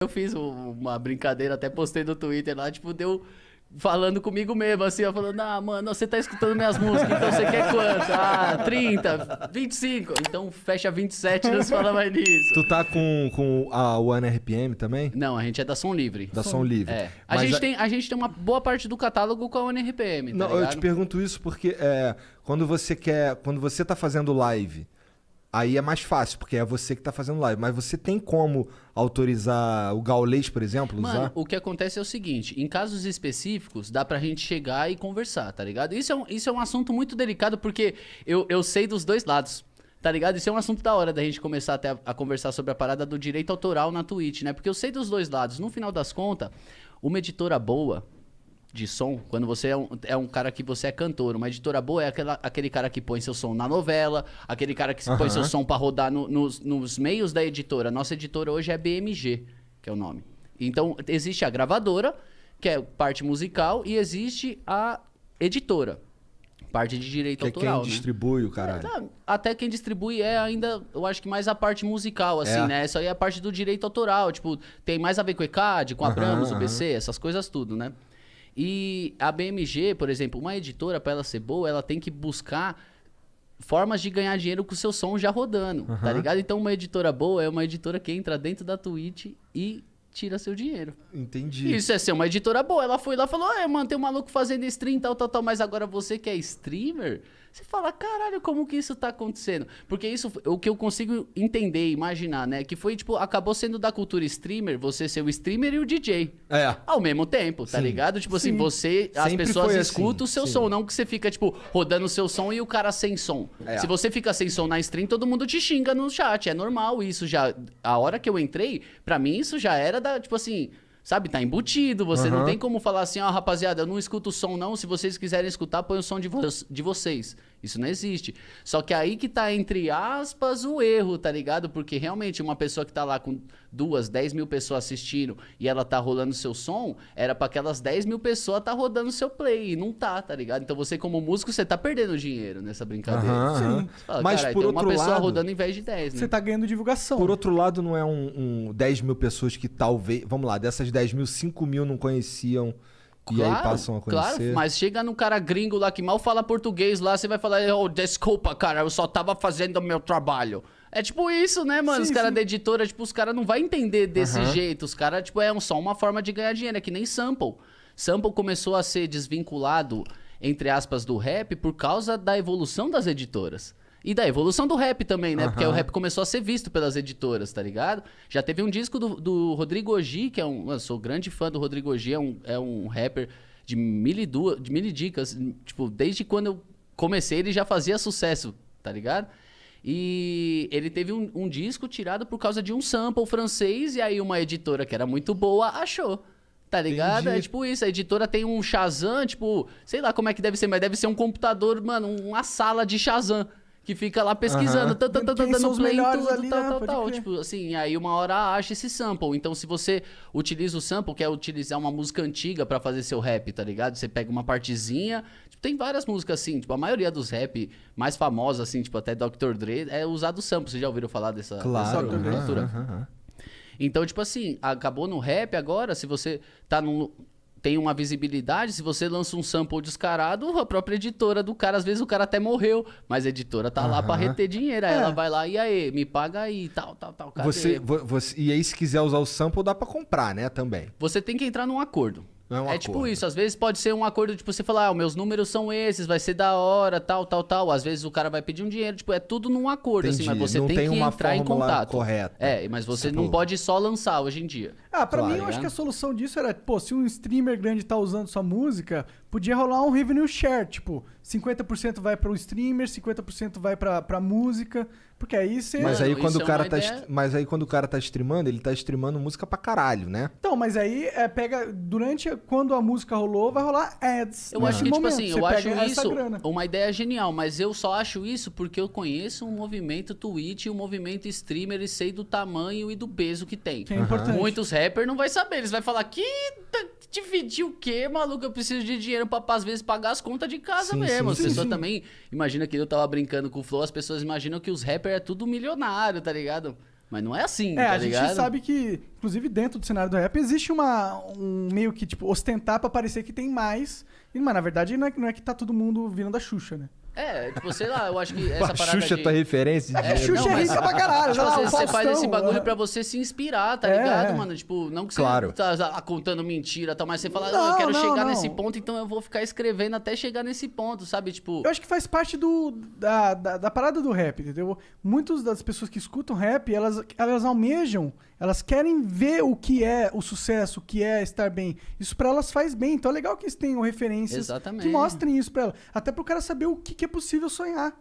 Eu fiz uma brincadeira, até postei no Twitter lá, tipo, deu falando comigo mesmo, assim, ó, falando, mano, você tá escutando minhas músicas, então você quer quanto? 30, 25. Então fecha 27 e não se fala mais nisso. Tu tá com a One RPM também? Não, a gente é da Som Livre. Da Som Livre. É. A gente tem uma boa parte do catálogo com a One RPM, tá Não, ligado? eu te pergunto isso porque quando você tá fazendo live, aí é mais fácil, porque é você que tá fazendo live. Mas você tem como autorizar o gaulês, por exemplo, Mano, usar? o que acontece é o seguinte, em casos específicos, dá pra gente chegar e conversar, tá ligado? Isso é um assunto muito delicado, porque eu sei dos dois lados, tá ligado? Isso é um assunto da hora da gente começar até a conversar sobre a parada do direito autoral na Twitch, né? Porque eu sei dos dois lados. No final das contas, uma editora boa de som, quando você é um cara que você é cantor, uma editora boa é aquele cara que põe seu som na novela, aquele cara que põe seu som pra rodar nos meios da editora. Nossa editora hoje é BMG, que é o nome. Então, existe a gravadora, que é parte musical, e existe a editora, parte de direito Que é autoral, quem né? distribui o caralho. Até quem distribui é ainda, eu acho que mais a parte musical, assim, né? Isso aí é a parte do direito autoral, tipo, tem mais a ver com o ECAD, com a Abramos, o BC, essas coisas tudo, né? E a BMG, por exemplo, uma editora, pra ela ser boa, ela tem que buscar formas de ganhar dinheiro com o seu som já rodando, tá ligado? Então uma editora boa é uma editora que entra dentro da Twitch e tira seu dinheiro. Entendi. Isso é ser uma editora boa. Ela foi lá e falou, mano, tem um maluco fazendo stream, tal, mas agora você que é streamer, você fala, caralho, como que isso tá acontecendo? Porque isso, o que eu consigo entender, imaginar, né, que foi, tipo, acabou sendo da cultura streamer, você ser o streamer e o DJ. Ao mesmo tempo, tá ligado? Tipo assim, as pessoas escutam o seu som, não que você fica, tipo, rodando o seu som e o cara sem som. Se você fica sem som na stream, todo mundo te xinga no chat, é normal isso já. A hora que eu entrei, pra mim isso já era tipo assim, sabe, tá embutido, você não tem como falar assim, rapaziada, eu não escuto o som não, se vocês quiserem escutar, põe o som de vocês. Isso não existe. Só que aí que tá, entre aspas, o erro, tá ligado? Porque realmente uma pessoa que tá lá com 10 mil pessoas assistindo e ela tá rolando seu som, era pra aquelas 10 mil pessoas tá rodando seu play, e não tá ligado? Então você como músico, você tá perdendo dinheiro nessa brincadeira. Sim. Você fala, Mas por tem outro uma pessoa lado, rodando em vez de 10, né? Você tá ganhando divulgação. Por outro lado, não é 10 mil pessoas que talvez... Vamos lá, dessas 10 mil, 5 mil não conheciam... E aí passam a conhecer. Claro, mas chega num cara gringo lá que mal fala português lá, você vai falar, desculpa, cara, eu só tava fazendo o meu trabalho. É tipo isso, né, mano? Os caras da editora, tipo, os caras não vão entender desse jeito. Os caras, tipo, só uma forma de ganhar dinheiro, é que nem sample. Sample começou a ser desvinculado, entre aspas, do rap por causa da evolução das editoras. E da evolução do rap também, né? Porque o rap começou a ser visto pelas editoras, tá ligado? Já teve um disco do Rodrigo Oji, que é eu sou grande fã do Rodrigo Oji, é um rapper de mil dicas. Tipo, desde quando eu comecei, ele já fazia sucesso, tá ligado? E ele teve um disco tirado por causa de um sample francês, e aí uma editora que era muito boa achou. Tá ligado? Entendi. É tipo isso, a editora tem um Shazam, tipo, sei lá como é que deve ser, mas deve ser um computador, mano, uma sala de Shazam. Que fica lá pesquisando, dando play em tudo, ali, tal. Tipo assim, aí uma hora acha esse sample. Então, se você utiliza o sample, quer utilizar uma música antiga pra fazer seu rap, tá ligado? Você pega uma partezinha. Tipo, tem várias músicas assim, tipo, a maioria dos rap mais famosos, assim, tipo, até Dr. Dre, é usado sample. Vocês já ouviram falar dessa cultura? Então, tipo assim, acabou no rap agora, se você tá tem uma visibilidade, se você lança um sample descarado, a própria editora do cara, às vezes o cara até morreu, mas a editora tá lá pra reter dinheiro, aí ela vai lá, e aí, me paga aí, tal, cadê? E aí, se quiser usar o sample, dá pra comprar, né, também. Você tem que entrar num acordo. Não é um acordo. Tipo isso, às vezes pode ser um acordo, tipo, você falar, meus números são esses, vai ser da hora, tal. Às vezes o cara vai pedir um dinheiro, tipo, é tudo num acordo, Entendi. assim, mas você não tem que uma entrar em fórmula contato. correta. Mas você não pode só lançar hoje em dia. Pra mim, eu acho que a solução disso era, se um streamer grande tá usando sua música, podia rolar um revenue share, tipo, 50% vai pro streamer, 50% vai pra música, porque aí você... Mas aí, quando ideia... o cara tá streamando, ele tá streamando música pra caralho, né? Então, mas aí quando a música rolou, vai rolar ads. Eu acho que, tipo assim, eu acho isso grana. uma ideia genial, mas eu só acho isso porque eu conheço um movimento Twitch e um movimento streamer e sei do tamanho e do peso que tem. Que é importante. Muitos rappers não vai saber, eles vão falar que dividir o quê, maluco? Eu preciso de dinheiro pra, às vezes, pagar as contas de casa mesmo. As pessoas também... Imagina que eu tava brincando com o Flow, as pessoas imaginam que os rappers é tudo milionário, tá ligado? Mas não é assim, É, tá a gente ligado? sabe que, inclusive dentro do cenário do rap, existe um meio que, tipo, ostentar pra parecer que tem mais. Mas na verdade não é que tá todo mundo virando a Xuxa, né? É, tipo, sei lá, eu acho que essa A parada Xuxa é de... tua referência de dinheiro. Xuxa é rica pra caralho. Tipo, sei lá, às o vezes você faz esse Faustão, bagulho pra você se inspirar, tá ligado, mano? Tipo, não que você Claro. tá contando mentira, tá, mas você fala, Não, eu quero não, chegar não. nesse ponto, então eu vou ficar escrevendo até chegar nesse ponto, sabe? Tipo, Eu acho que faz parte da parada do rap, entendeu? Muitas das pessoas que escutam rap, elas almejam, elas querem ver o que é o sucesso, o que é estar bem. Isso pra elas faz bem. Então é legal que eles tenham referências Exatamente. que mostrem isso pra elas. Até pro cara saber o que é possível sonhar.